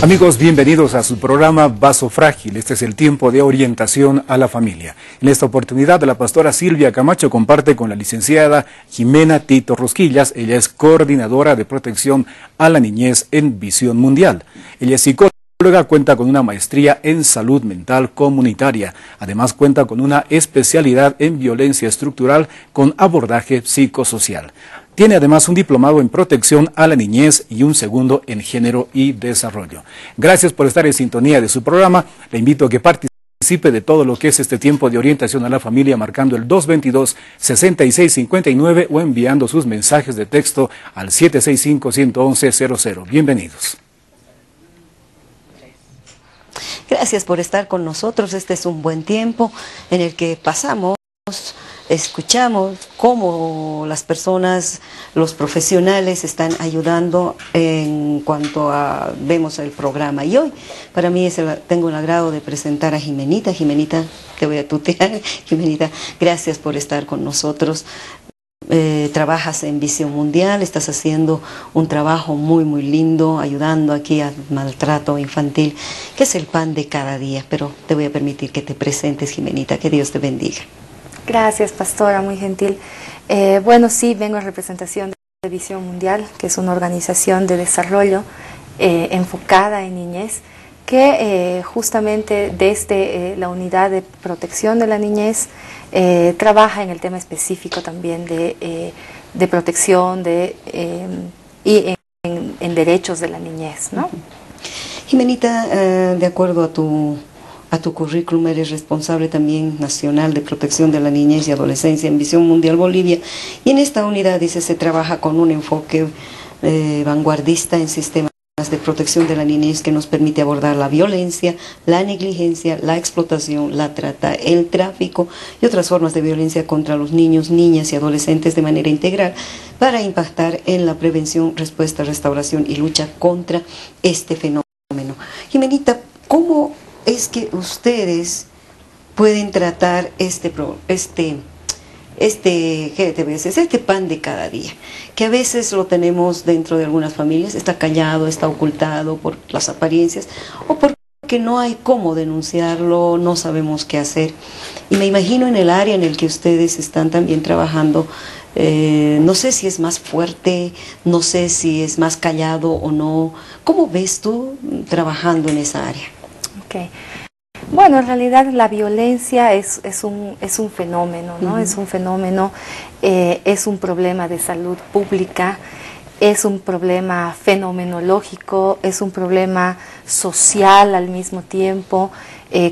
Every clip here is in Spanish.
Amigos, bienvenidos a su programa Vaso Frágil. Este es el tiempo de orientación a la familia. En esta oportunidad, la pastora Silvia Camacho comparte con la licenciada Jimena Tito Rosquillas. Ella es coordinadora de protección a la niñez en Visión Mundial. Ella es psicóloga, cuenta con una maestría en salud mental comunitaria. Además, cuenta con una especialidad en violencia estructural con abordaje psicosocial. Tiene además un diplomado en protección a la niñez y un segundo en género y desarrollo. Gracias por estar en sintonía de su programa. Le invito a que participe de todo lo que es este tiempo de orientación a la familia marcando el 222-6659 o enviando sus mensajes de texto al 765-111-00. Bienvenidos. Gracias por estar con nosotros. Este es un buen tiempo en el que pasamos, escuchamos cómo las personas, los profesionales están ayudando en cuanto a, vemos el programa. Y hoy, para mí, tengo el agrado de presentar a Jimenita. Jimenita, te voy a tutear. Jimenita, gracias por estar con nosotros. Trabajas en Visión Mundial, estás haciendo un trabajo muy lindo, ayudando aquí al maltrato infantil, que es el pan de cada día. Pero te voy a permitir que te presentes, Jimenita, que Dios te bendiga. Gracias, pastora, muy gentil. Bueno, sí, vengo en representación de Visión Mundial, que es una organización de desarrollo enfocada en niñez, que justamente desde la unidad de protección de la niñez trabaja en el tema específico también de protección y en derechos de la niñez, ¿no? Jimenita, de acuerdo a tu currículum, eres responsable también nacional de protección de la niñez y adolescencia en Visión Mundial Bolivia, y en esta unidad, dice, se trabaja con un enfoque vanguardista en sistemas de protección de la niñez que nos permite abordar la violencia, la negligencia, la explotación, la trata, el tráfico y otras formas de violencia contra los niños, niñas y adolescentes de manera integral para impactar en la prevención, respuesta, restauración y lucha contra este fenómeno. Jimenita, ¿cómo es que ustedes pueden tratar este pan de cada día, que a veces lo tenemos dentro de algunas familias, está callado, está ocultado por las apariencias, o porque no hay cómo denunciarlo, no sabemos qué hacer? Y me imagino en el área en el que ustedes están también trabajando, no sé si es más fuerte, no sé si es más callado o no. ¿Cómo ves tú trabajando en esa área? Okay. Bueno, en realidad la violencia es un fenómeno, ¿no? Es un fenómeno, es un problema de salud pública, es un problema fenomenológico, es un problema social al mismo tiempo,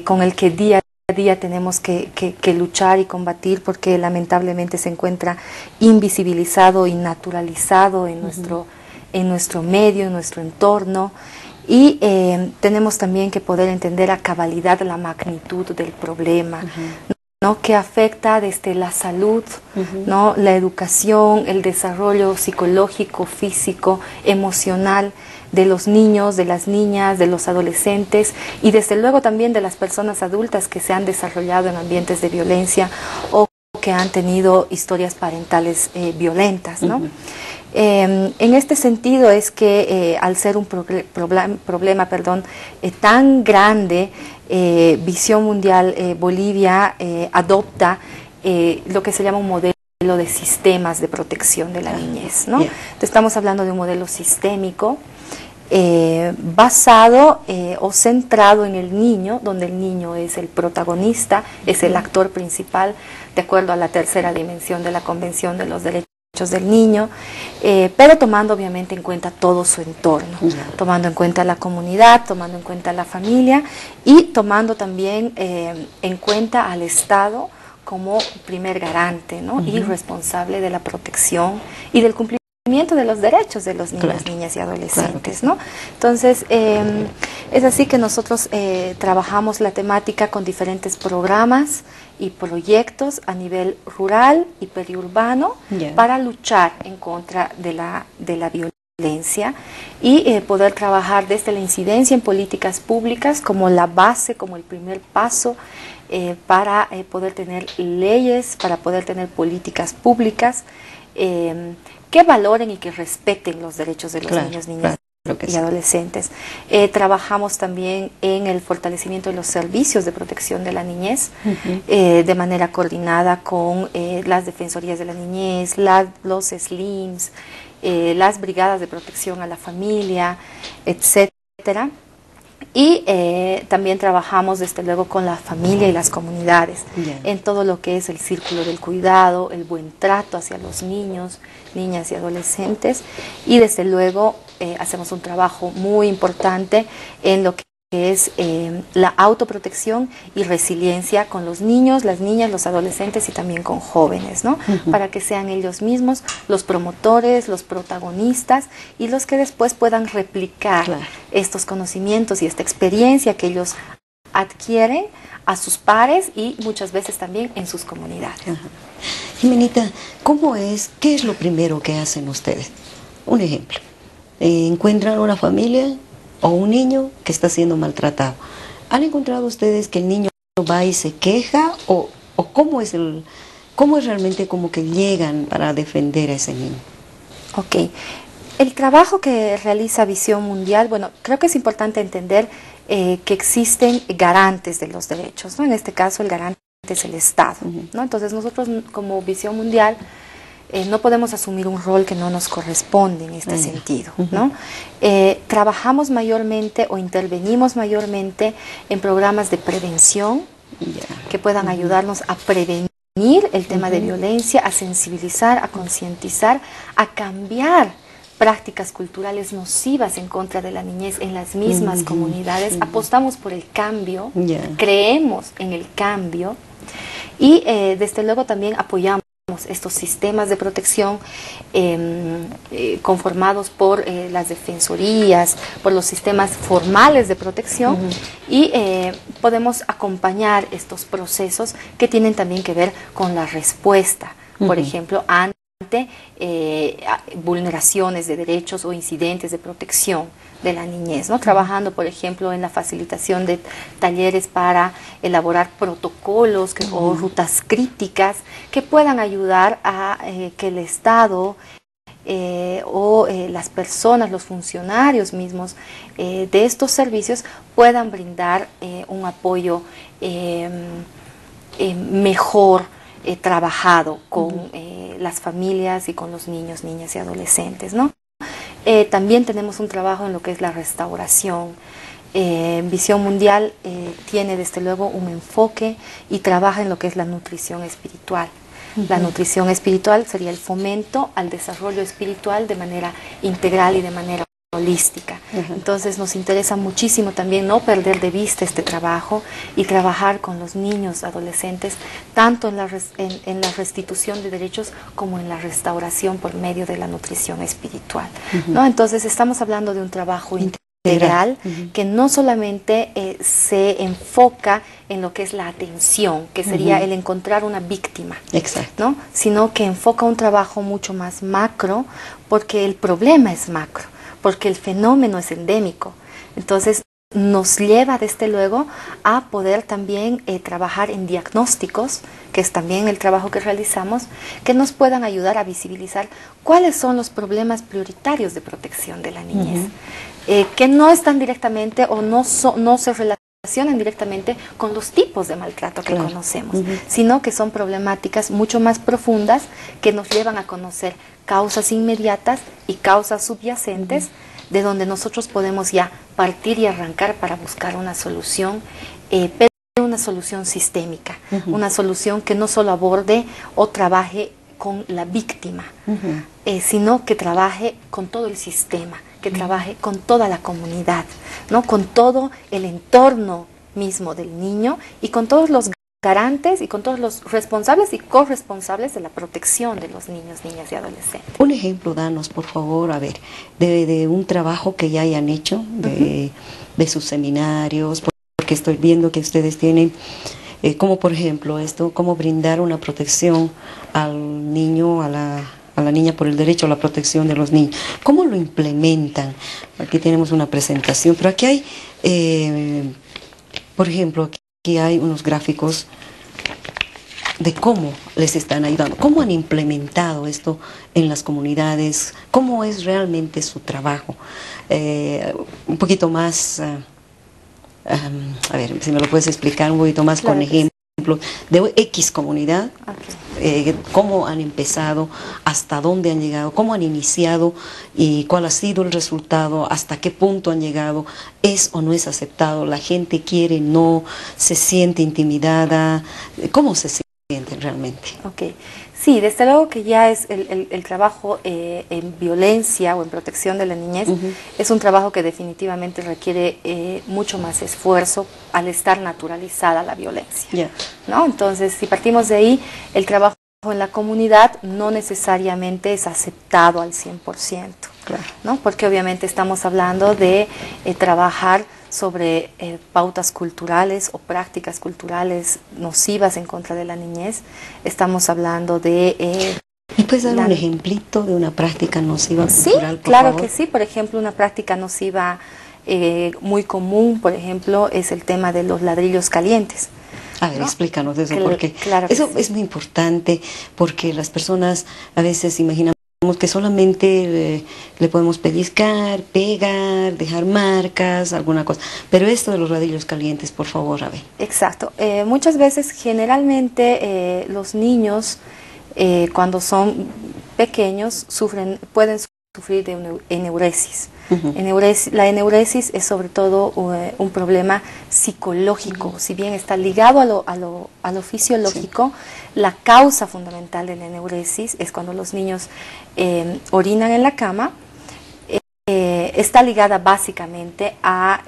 con el que día a día tenemos que luchar y combatir, porque lamentablemente se encuentra invisibilizado y naturalizado en nuestro medio, en nuestro entorno. Y tenemos también que poder entender a cabalidad la magnitud del problema, ¿no? Que afecta desde la salud, ¿no? La educación, el desarrollo psicológico, físico, emocional de los niños, de las niñas, de los adolescentes y desde luego también de las personas adultas que se han desarrollado en ambientes de violencia o que han tenido historias parentales violentas, ¿no? En este sentido es que al ser un problema tan grande, Visión Mundial Bolivia adopta lo que se llama un modelo de sistemas de protección de la niñez, ¿no? Entonces, estamos hablando de un modelo sistémico basado o centrado en el niño, donde el niño es el protagonista, es el actor principal, de acuerdo a la tercera dimensión de la Convención de los Derechos del Niño, pero tomando obviamente en cuenta todo su entorno, tomando en cuenta la comunidad, tomando en cuenta la familia y tomando también en cuenta al Estado como primer garante, ¿no? Y responsable de la protección y del cumplimiento de los derechos de los niños, niñas y adolescentes, ¿no? Entonces, es así que nosotros trabajamos la temática con diferentes programas y proyectos a nivel rural y periurbano para luchar en contra de la violencia y poder trabajar desde la incidencia en políticas públicas como la base, como el primer paso para poder tener leyes, para poder tener políticas públicas que valoren y que respeten los derechos de los niños, niñas y adolescentes. Trabajamos también en el fortalecimiento de los servicios de protección de la niñez, de manera coordinada con las defensorías de la niñez, los SLIMs, las brigadas de protección a la familia, etcétera. Y también trabajamos desde luego con la familia y las comunidades, en todo lo que es el círculo del cuidado, el buen trato hacia los niños, niñas y adolescentes, y desde luego hacemos un trabajo muy importante en lo que es la autoprotección y resiliencia con los niños, las niñas, los adolescentes y también con jóvenes, ¿no? Para que sean ellos mismos los promotores, los protagonistas y los que después puedan replicar estos conocimientos y esta experiencia que ellos adquieren a sus pares y muchas veces también en sus comunidades. Jimenita, qué es lo primero que hacen ustedes? Un ejemplo, encuentran una familia o un niño que está siendo maltratado. ¿Han encontrado ustedes que el niño va y se queja o cómo es realmente como que llegan para defender a ese niño? Ok. El trabajo que realiza Visión Mundial, bueno, creo que es importante entender que existen garantes de los derechos, ¿no? En este caso el garante es el Estado, ¿no? Entonces nosotros como Visión Mundial no podemos asumir un rol que no nos corresponde en este sentido, ¿no? Trabajamos mayormente o intervenimos mayormente en programas de prevención que puedan ayudarnos a prevenir el tema de violencia, a sensibilizar, a concientizar, a cambiar prácticas culturales nocivas en contra de la niñez en las mismas comunidades. Apostamos por el cambio, creemos en el cambio y desde luego también apoyamos estos sistemas de protección conformados por las defensorías, por los sistemas formales de protección y podemos acompañar estos procesos que tienen también que ver con la respuesta, por ejemplo, ante vulneraciones de derechos o incidentes de protección de la niñez, ¿no? Trabajando, por ejemplo, en la facilitación de talleres para elaborar protocolos o rutas críticas que puedan ayudar a que el Estado o las personas, los funcionarios mismos de estos servicios puedan brindar un apoyo mejor trabajado con las familias y con los niños, niñas y adolescentes, ¿no? También tenemos un trabajo en lo que es la restauración. Visión Mundial tiene desde luego un enfoque y trabaja en lo que es la nutrición espiritual. La nutrición espiritual sería el fomento al desarrollo espiritual de manera integral y de manera holística. Entonces nos interesa muchísimo también no perder de vista este trabajo y trabajar con los niños, adolescentes, tanto en la restitución de derechos como en la restauración por medio de la nutrición espiritual, ¿no? Entonces estamos hablando de un trabajo integral que no solamente se enfoca en lo que es la atención, que sería el encontrar una víctima, ¿no? Sino que enfoca un trabajo mucho más macro, porque el problema es macro, porque el fenómeno es endémico. Entonces nos lleva desde luego a poder también trabajar en diagnósticos, que es también el trabajo que realizamos, que nos puedan ayudar a visibilizar cuáles son los problemas prioritarios de protección de la niñez, que no están directamente o no se relacionan directamente con los tipos de maltrato que conocemos, sino que son problemáticas mucho más profundas que nos llevan a conocer causas inmediatas y causas subyacentes de donde nosotros podemos ya partir y arrancar para buscar una solución, pero una solución sistémica, una solución que no solo aborde o trabaje con la víctima, sino que trabaje con todo el sistema, que trabaje con toda la comunidad, ¿no? Con todo el entorno mismo del niño y con todos los garantes y con todos los responsables y corresponsables de la protección de los niños, niñas y adolescentes. Un ejemplo, danos, por favor, a ver, de un trabajo que ya hayan hecho, de sus seminarios, porque estoy viendo que ustedes tienen, como por ejemplo esto, cómo brindar una protección al niño, a la niña por el derecho a la protección de los niños. ¿Cómo lo implementan? Aquí tenemos una presentación, pero aquí hay, por ejemplo, aquí hay unos gráficos de cómo les están ayudando, cómo han implementado esto en las comunidades, cómo es realmente su trabajo. Un poquito más, a ver, si me lo puedes explicar un poquito más Claro con ejemplos de X comunidad, cómo han empezado, hasta dónde han llegado, cómo han iniciado y cuál ha sido el resultado, hasta qué punto han llegado, es o no es aceptado, la gente quiere, no, se siente intimidada, cómo se sienten realmente. Ok, sí, desde luego que ya es el trabajo en violencia o en protección de la niñez, es un trabajo que definitivamente requiere mucho más esfuerzo al estar naturalizada la violencia, ¿no? Entonces, si partimos de ahí, el trabajo en la comunidad no necesariamente es aceptado al 100%, ¿no? Porque obviamente estamos hablando de trabajar sobre pautas culturales o prácticas culturales nocivas en contra de la niñez. Estamos hablando de... ¿Y puedes dar un ejemplito de una práctica nociva cultural, por claro favor? que sí. Por ejemplo, una práctica nociva muy común, por ejemplo, es el tema de los ladrillos calientes. A ver, explícanos eso, porque claro eso es muy importante, porque las personas a veces imaginan que solamente le podemos pellizcar, pegar, dejar marcas, alguna cosa. Pero esto de los ladrillos calientes, por favor, a ver. Exacto. Muchas veces, generalmente, los niños, cuando son pequeños, pueden sufrir de eneuresis. La eneuresis es sobre todo un problema psicológico. Si bien está ligado a lo fisiológico, la causa fundamental de la eneuresis es cuando los niños orinan en la cama. Está ligada básicamente a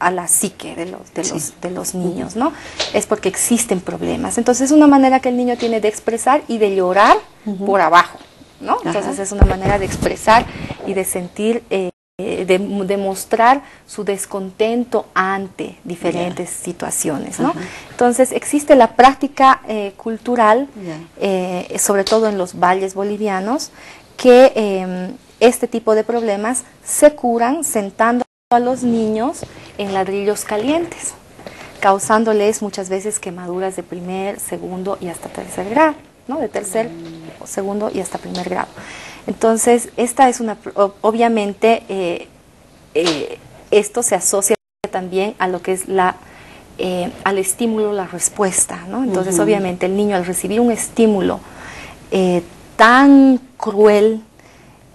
la psique de los niños, ¿no? Es porque existen problemas. Entonces es una manera que el niño tiene de expresar y de llorar por abajo, ¿no? Entonces es una manera de expresar y de sentir, de mostrar su descontento ante diferentes situaciones, ¿no? Entonces existe la práctica cultural, sobre todo en los valles bolivianos, que este tipo de problemas se curan sentando a los niños en ladrillos calientes, causándoles muchas veces quemaduras de primer, segundo y hasta tercer grado, ¿no? De tercer, segundo y hasta primer grado. Entonces, esta es obviamente, esto se asocia también a lo que es al estímulo, la respuesta, ¿no? Entonces, obviamente, el niño al recibir un estímulo tan cruel,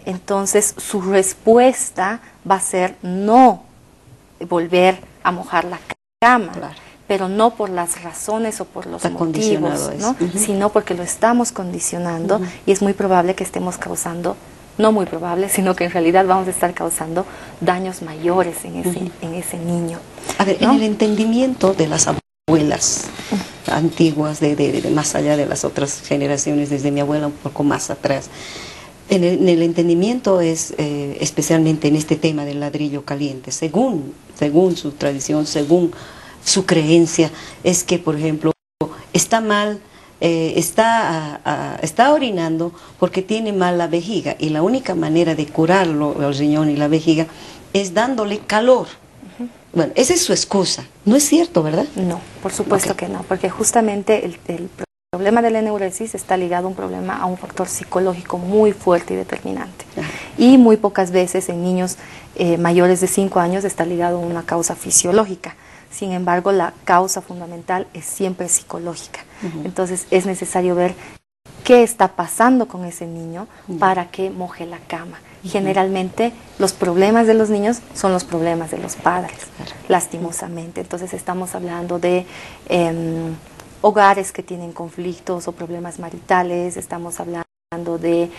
entonces su respuesta va a ser no volver a mojar la cama, pero no por las razones o por los motivos, ¿no? Sino porque lo estamos condicionando y es muy probable que estemos causando, no muy probable, sino que en realidad vamos a estar causando daños mayores en ese niño. A ver, ¿no? En el entendimiento de las abuelas antiguas, de más allá de las otras generaciones, desde mi abuela un poco más atrás, en el entendimiento es, especialmente en este tema del ladrillo caliente, según su tradición, según su creencia, es que, por ejemplo, está mal, está orinando porque tiene mal la vejiga, y la única manera de curarlo, el riñón y la vejiga, es dándole calor. Bueno, esa es su excusa. ¿No es cierto, verdad? No, por supuesto que no, porque justamente el problema de la eneuresis está ligado a un factor psicológico muy fuerte y determinante. Y muy pocas veces en niños mayores de 5 años está ligado a una causa fisiológica. Sin embargo, la causa fundamental es siempre psicológica. Entonces es necesario ver qué está pasando con ese niño para que moje la cama. Generalmente los problemas de los niños son los problemas de los padres, lastimosamente. Entonces estamos hablando de hogares que tienen conflictos o problemas maritales, estamos hablando de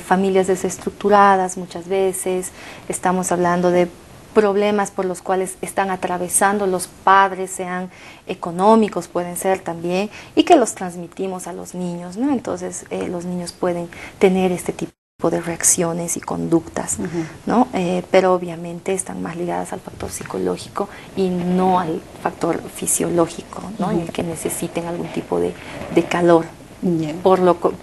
familias desestructuradas muchas veces, estamos hablando de problemas por los cuales están atravesando los padres, sean económicos, pueden ser también, y que los transmitimos a los niños, ¿no? Entonces los niños pueden tener este tipo de reacciones y conductas, ¿no? Pero obviamente están más ligadas al factor psicológico y no al factor fisiológico, ¿no? En el que necesiten algún tipo de calor.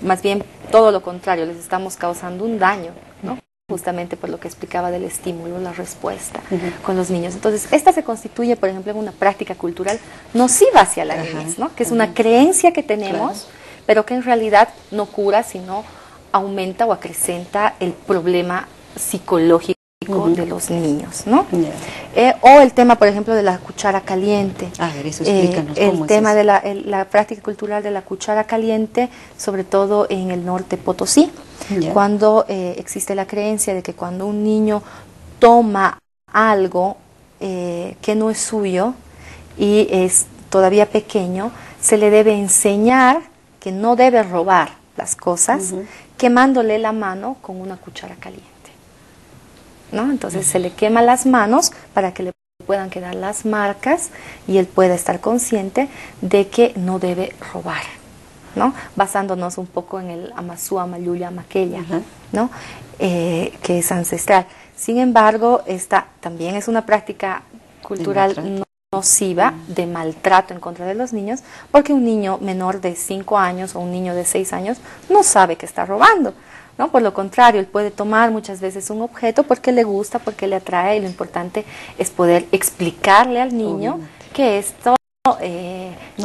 Más bien todo lo contrario, les estamos causando un daño, ¿no? justamente por lo que explicaba del estímulo, la respuesta con los niños. Entonces, esta se constituye, por ejemplo, en una práctica cultural nociva hacia la niñez, ¿no? Que es una creencia que tenemos, pero que en realidad no cura, sino aumenta o acrecenta el problema psicológico de los niños, ¿no? O el tema, por ejemplo, de la cuchara caliente. A ver, eso explícanos. El tema de la práctica cultural de la cuchara caliente, sobre todo en el norte Potosí, cuando existe la creencia de que cuando un niño toma algo que no es suyo y es todavía pequeño, se le debe enseñar que no debe robar las cosas, quemándole la mano con una cuchara caliente, ¿no? Entonces se le quema las manos para que le puedan quedar las marcas y él pueda estar consciente de que no debe robar, ¿no? Basándonos un poco en el Amasúa, Mayuya, Maquella, ¿no? Que es ancestral. Sin embargo, esta también es una práctica cultural nociva de maltrato en contra de los niños, porque un niño menor de 5 años o un niño de 6 años no sabe que está robando, ¿no? Por lo contrario, él puede tomar muchas veces un objeto porque le gusta, porque le atrae, y lo importante es poder explicarle al niño que esto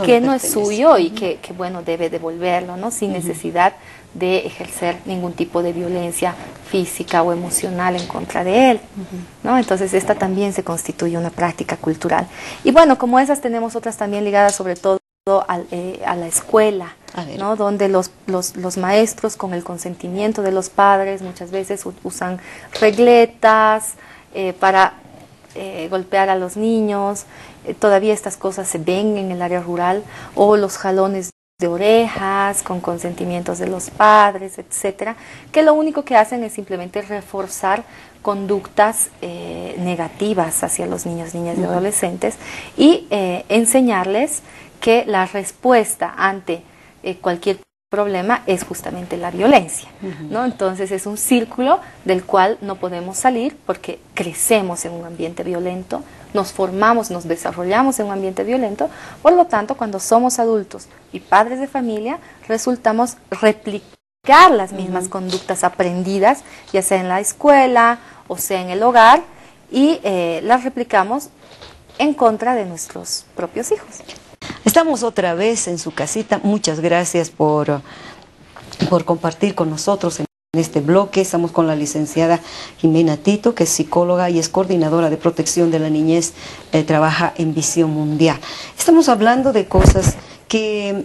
que no es suyo y que bueno, debe devolverlo, ¿no? Sin necesidad de ejercer ningún tipo de violencia física o emocional en contra de él, ¿no? Entonces esta también se constituye una práctica cultural. Y bueno, como esas tenemos otras también ligadas sobre todo a la escuela, ¿no? Donde los maestros, con el consentimiento de los padres, muchas veces usan regletas para golpear a los niños. Todavía estas cosas se ven en el área rural, o los jalones de orejas con consentimientos de los padres, etcétera, que lo único que hacen es simplemente reforzar conductas negativas hacia los niños, niñas y adolescentes, y enseñarles que la respuesta ante cualquier problema es justamente la violencia, ¿no? Entonces es un círculo del cual no podemos salir porque crecemos en un ambiente violento, nos formamos, nos desarrollamos en un ambiente violento. Por lo tanto, cuando somos adultos y padres de familia, resultamos replicar las mismas conductas aprendidas, ya sea en la escuela o sea en el hogar, y las replicamos en contra de nuestros propios hijos. Estamos otra vez en su casita. Muchas gracias por compartir con nosotros en este bloque. Estamos con la licenciada Jimena Tito, que es psicóloga y es coordinadora de protección de la niñez, trabaja en Visión Mundial. Estamos hablando de cosas que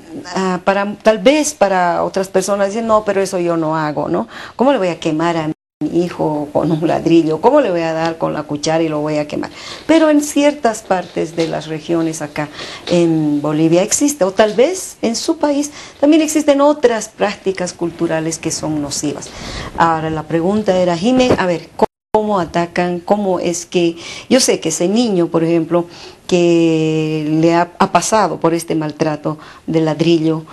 tal vez para otras personas dicen, no, pero eso yo no hago, ¿no? ¿Cómo le voy a quemar a mi hijo con un ladrillo? ¿Cómo le voy a dar con la cuchara y lo voy a quemar? Pero en ciertas partes de las regiones acá en Bolivia existe, o tal vez en su país también existen otras prácticas culturales que son nocivas. Ahora la pregunta era, Jimé, a ver, ¿cómo atacan? ¿Cómo es que...? Yo sé que ese niño, por ejemplo, que le ha pasado por este maltrato del ladrillo,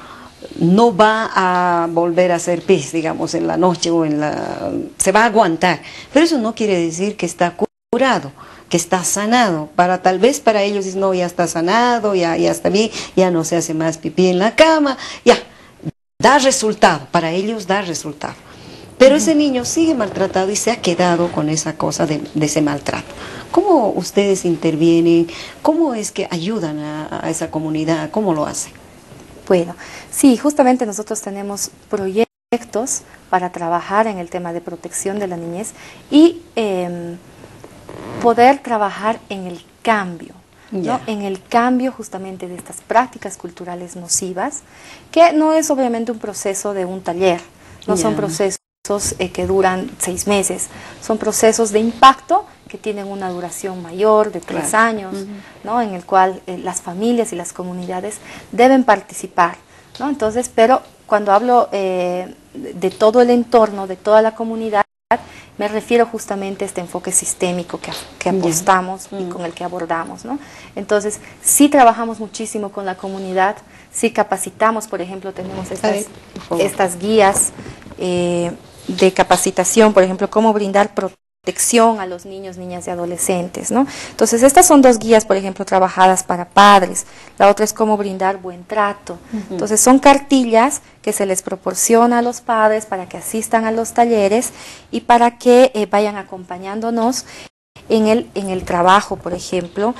no va a volver a hacer pis, digamos, en la noche o se va a aguantar. Pero eso no quiere decir que está curado, que está sanado. Tal vez para ellos dicen, no, ya está sanado, ya está bien, ya no se hace más pipí en la cama, ya, da resultado, para ellos da resultado. Pero ese niño sigue maltratado y se ha quedado con esa cosa de ese maltrato. ¿Cómo ustedes intervienen? ¿Cómo es que ayudan a esa comunidad? ¿Cómo lo hacen? Bueno, sí, justamente nosotros tenemos proyectos para trabajar en el tema de protección de la niñez y poder trabajar en el cambio, ¿no? En el cambio justamente de estas prácticas culturales nocivas, que no es obviamente un proceso de un taller, no son procesos que duran 6 meses, son procesos de impacto que tienen una duración mayor de 3 años, ¿no? En el cual las familias y las comunidades deben participar, ¿no? Entonces, pero cuando hablo de todo el entorno, de toda la comunidad, me refiero justamente a este enfoque sistémico que apostamos y con el que abordamos, ¿no? Entonces, sí trabajamos muchísimo con la comunidad, sí capacitamos, por ejemplo, tenemos estas guías de capacitación, por ejemplo, cómo brindar protección protección a los niños, niñas y adolescentes, ¿no? Entonces, estas son 2 guías, por ejemplo, trabajadas para padres. La otra es cómo brindar buen trato. Entonces, son cartillas que se les proporciona a los padres para que asistan a los talleres y para que vayan acompañándonos en el trabajo, por ejemplo,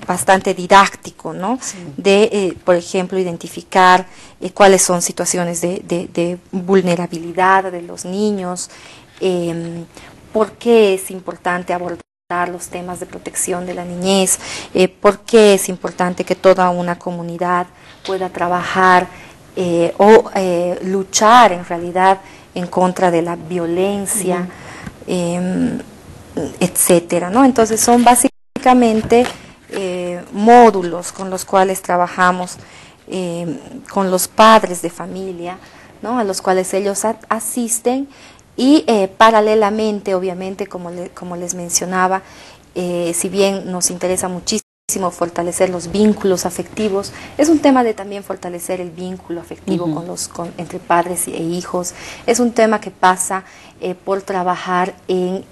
bastante didáctico, ¿no? Sí. De, por ejemplo, identificar cuáles son situaciones de vulnerabilidad de los niños, por qué es importante abordar los temas de protección de la niñez, por qué es importante que toda una comunidad pueda trabajar o luchar en realidad en contra de la violencia, etcétera, ¿no? Entonces son básicamente módulos con los cuales trabajamos con los padres de familia, ¿no? A los cuales ellos asisten. Y paralelamente, obviamente, como les mencionaba, si bien nos interesa muchísimo fortalecer los vínculos afectivos, es un tema de también fortalecer el vínculo afectivo entre padres e hijos. Es un tema que pasa por trabajar en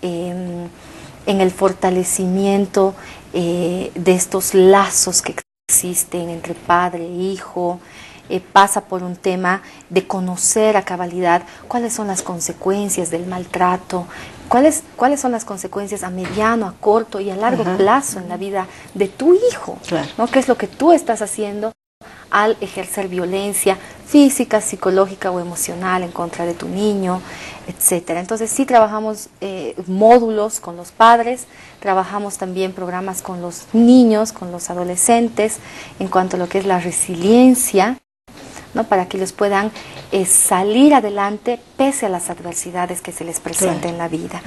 el fortalecimiento de estos lazos que existen entre padre e hijo. Pasa por un tema de conocer a cabalidad cuáles son las consecuencias del maltrato, cuáles son las consecuencias a mediano, a corto y a largo plazo en la vida de tu hijo, ¿no? ¿Qué es lo que tú estás haciendo al ejercer violencia física, psicológica o emocional en contra de tu niño, etcétera? Entonces sí trabajamos módulos con los padres, trabajamos también programas con los niños, con los adolescentes, en cuanto a lo que es la resiliencia, ¿no? Para que ellos puedan salir adelante pese a las adversidades que se les presenten en la vida,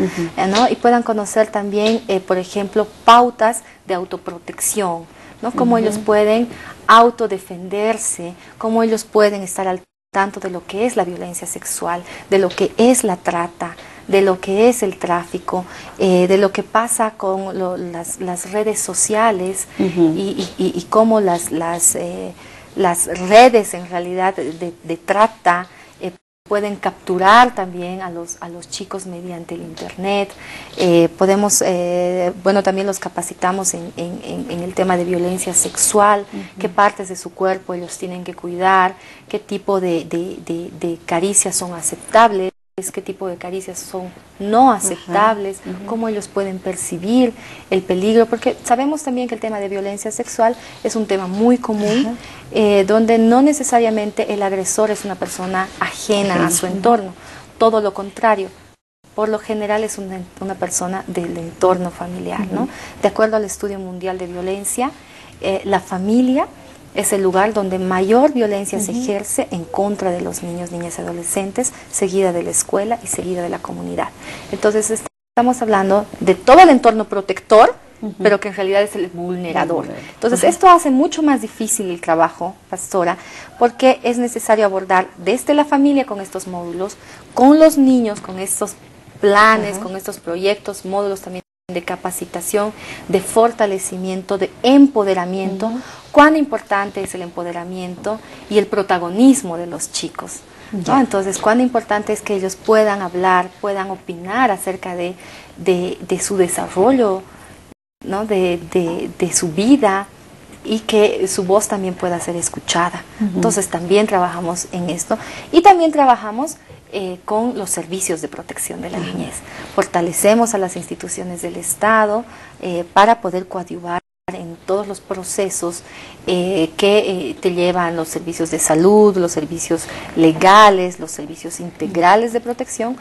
¿no? Y puedan conocer también, por ejemplo, pautas de autoprotección, ¿no? Cómo ellos pueden autodefenderse, cómo ellos pueden estar al tanto de lo que es la violencia sexual, de lo que es la trata, de lo que es el tráfico, de lo que pasa con las redes sociales y cómo las redes en realidad de trata pueden capturar también a los chicos mediante el internet. Podemos, bueno, también los capacitamos en el tema de violencia sexual, qué partes de su cuerpo ellos tienen que cuidar, qué tipo de caricias son aceptables, qué tipo de caricias son no aceptables, cómo ellos pueden percibir el peligro, porque sabemos también que el tema de violencia sexual es un tema muy común, donde no necesariamente el agresor es una persona ajena a su entorno, todo lo contrario. Por lo general es una persona del entorno familiar, ¿no? De acuerdo al Estudio Mundial de Violencia, la familia es el lugar donde mayor violencia se ejerce en contra de los niños, niñas y adolescentes, seguida de la escuela y seguida de la comunidad. Entonces estamos hablando de todo el entorno protector, pero que en realidad es el vulnerador. Entonces esto hace mucho más difícil el trabajo, pastora, porque es necesario abordar desde la familia con estos módulos, con los niños, con estos planes, con estos proyectos, módulos también de capacitación, de fortalecimiento, de empoderamiento, cuán importante es el empoderamiento y el protagonismo de los chicos, ¿no? Entonces, cuán importante es que ellos puedan hablar, puedan opinar acerca de su desarrollo, ¿no? de su vida, y que su voz también pueda ser escuchada. Entonces también trabajamos en esto y también trabajamos con los servicios de protección de la niñez. Fortalecemos a las instituciones del Estado para poder coadyuvar en todos los procesos que te llevan los servicios de salud, los servicios legales, los servicios integrales de protección,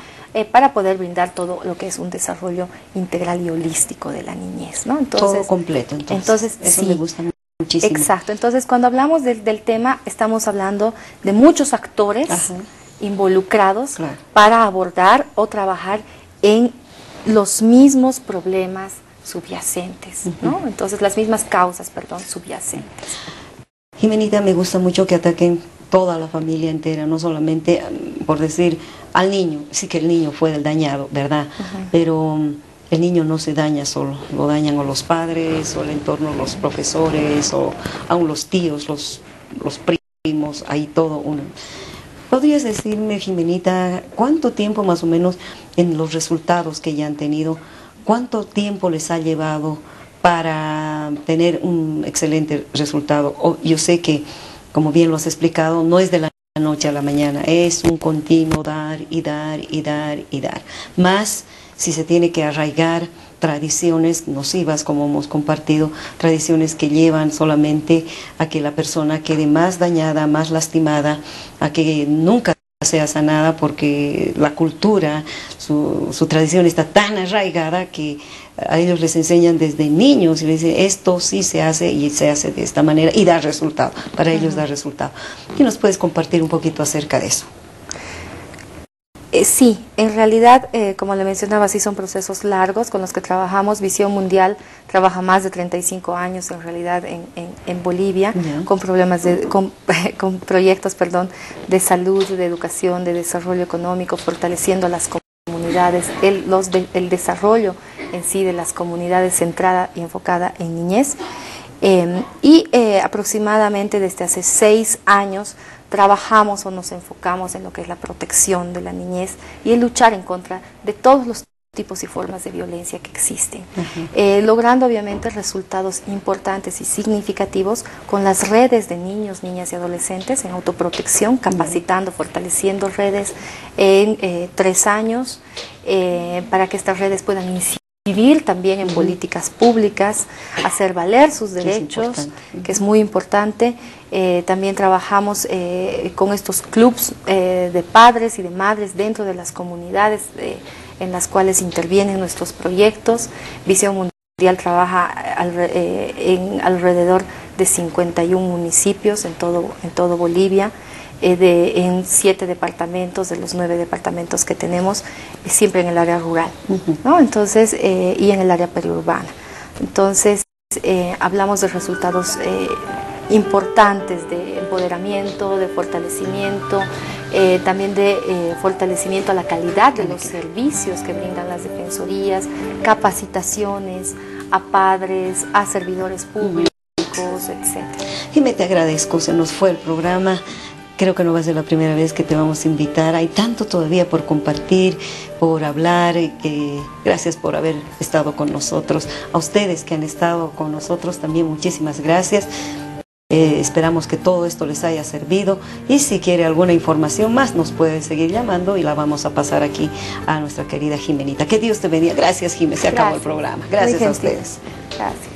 para poder brindar todo lo que es un desarrollo integral y holístico de la niñez, ¿no? Entonces, todo completo, entonces eso sí, me gusta muchísimo. Exacto, entonces cuando hablamos del tema estamos hablando de muchos actores involucrados para abordar o trabajar en los mismos problemas subyacentes, ¿no? Entonces las mismas causas, subyacentes. Jimenita, me gusta mucho que ataquen toda la familia entera, no solamente, por decir, al niño, sí que el niño fue el dañado, ¿verdad? Pero el niño no se daña solo, lo dañan o los padres, o el entorno, los profesores, o aún los tíos, los primos, ahí todo uno. ¿Podrías decirme, Jimenita, cuánto tiempo más o menos en los resultados que ya han tenido, cuánto tiempo les ha llevado para tener un excelente resultado? Yo sé que, como bien lo has explicado, no es de la noche a la mañana, es un continuo dar y dar y dar y dar. Más si se tiene que arraigar tradiciones nocivas, como hemos compartido, tradiciones que llevan solamente a que la persona quede más dañada, más lastimada, a que nunca sea sanada, porque la cultura, su tradición está tan arraigada que a ellos les enseñan desde niños y les dicen esto sí se hace y se hace de esta manera y da resultado, para ellos da resultado. ¿Qué nos puedes compartir un poquito acerca de eso? Sí, en realidad, como le mencionaba, sí son procesos largos con los que trabajamos. Visión Mundial trabaja más de 35 años en realidad en Bolivia, con con proyectos, de salud, de educación, de desarrollo económico, fortaleciendo a las comunidades, el desarrollo en sí de las comunidades centrada y enfocada en niñez. Aproximadamente desde hace 6 años trabajamos o nos enfocamos en lo que es la protección de la niñez y en luchar en contra de todos los tipos y formas de violencia que existen, logrando obviamente resultados importantes y significativos con las redes de niños, niñas y adolescentes en autoprotección, capacitando, fortaleciendo redes en 3 años para que estas redes puedan incidir también en políticas públicas, hacer valer sus derechos, que es muy importante. También trabajamos con estos clubs de padres y de madres dentro de las comunidades en las cuales intervienen nuestros proyectos. Visión Mundial trabaja en alrededor de 51 municipios en todo Bolivia, en 7 departamentos de los 9 departamentos que tenemos, siempre en el área rural, ¿no? Entonces, y en el área periurbana. Entonces, hablamos de resultados importantes de empoderamiento, de fortalecimiento, también de fortalecimiento a la calidad de los servicios que brindan las defensorías, capacitaciones a padres, a servidores públicos, etc. Jimé, te agradezco, se nos fue el programa. Creo que no va a ser la primera vez que te vamos a invitar. Hay tanto todavía por compartir, por hablar. Gracias por haber estado con nosotros. A ustedes que han estado con nosotros también, muchísimas gracias. Esperamos que todo esto les haya servido. Y si quiere alguna información más, nos puede seguir llamando y la vamos a pasar aquí a nuestra querida Jimenita. Que Dios te bendiga. Gracias, Jimé. Se acabó el programa. Gracias a ustedes. Gracias.